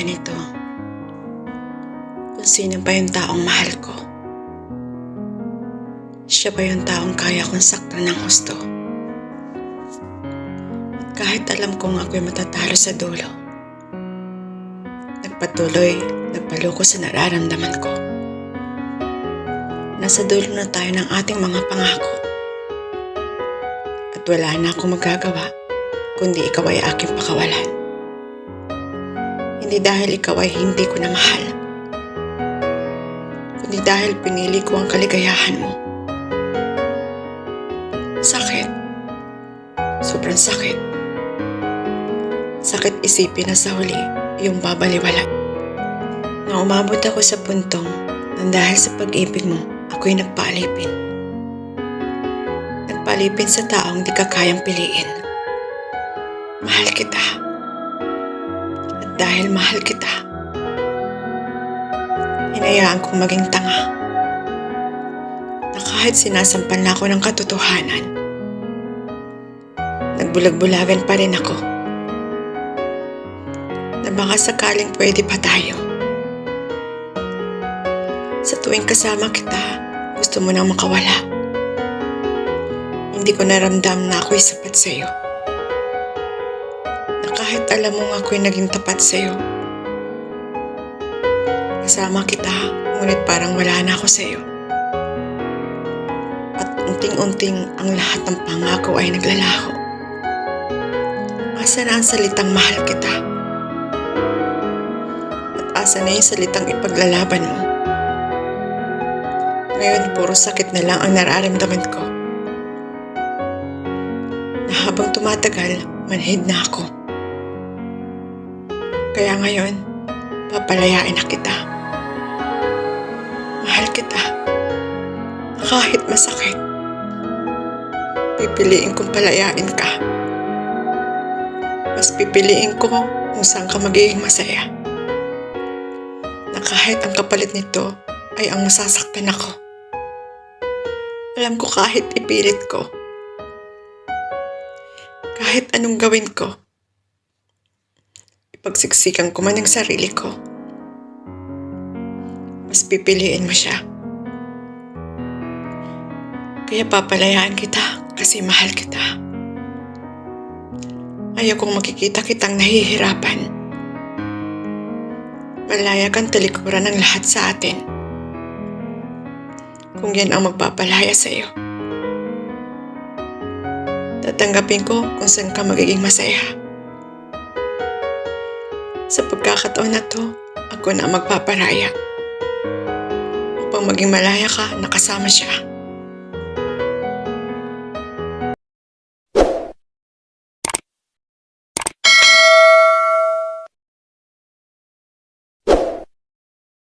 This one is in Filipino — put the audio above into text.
ganito, kung sino ba yung taong mahal ko. Siya ba yung taong kaya kong saktan ng husto? At kahit alam kong ako'y matatalo sa dulo, nagpaloko sa nararamdaman ko. Nasa dulo na tayo ng ating mga pangako. At wala na akong magagawa kundi ikaw ay aking pakawalan. Hindi dahil ikaw ay hindi ko na mahal, kundi dahil pinili ko ang kaligayahan mo. Sakit. Sobrang sakit. Sakit isipin na sa huli yung babaliwala. Na umabot ako sa puntong na dahil sa pag-ibig mo, ako'y nagpaalipin. Nagpaalipin sa taong di ka kayang piliin. Mahal kita. At dahil mahal kita, hinayaan kong maging tanga. Na kahit sinasampan na ako ng katotohanan, nagbulag-bulagan pa rin ako. Na baka sakaling pwede pa tayo. Sa tuwing kasama kita, gusto mo nang makawala. Hindi ko naramdam na ako'y sapat sa'yo. Na kahit alam mong ako'y naging tapat sa'yo, kasama kita, ngunit parang wala na ako sa'yo. At unting-unting ang lahat ng pangako ay naglalaho. Asa na ang salitang mahal kita? At asa na yung salitang ipaglalaban mo? Ngayon, puro sakit na lang ang nararamdaman ko. Na habang tumatagal, manhid na ako. Kaya ngayon, papalayain na kita. Mahal kita. Kahit masakit, pipiliin kong palayain ka. Mas pipiliin ko kung saan ka magiging masaya. Na kahit ang kapalit nito ay ang masasaktan ako. Alam ko kahit ipilit ko, kahit anong gawin ko, ipagsiksikan ko man ang sarili ko, mas pipiliin mo siya. Kaya papalayaan kita kasi mahal kita. Ayaw kong makikita kitang nahihirapan. Malaya kang talikuran ng lahat sa atin. Kung yan ang magpapalaya sa iyo, tatanggapin ko kung saan ka magiging masaya. Sa pagkakataon na to, ako na magpaparaya upang maging malaya ka na kasama siya.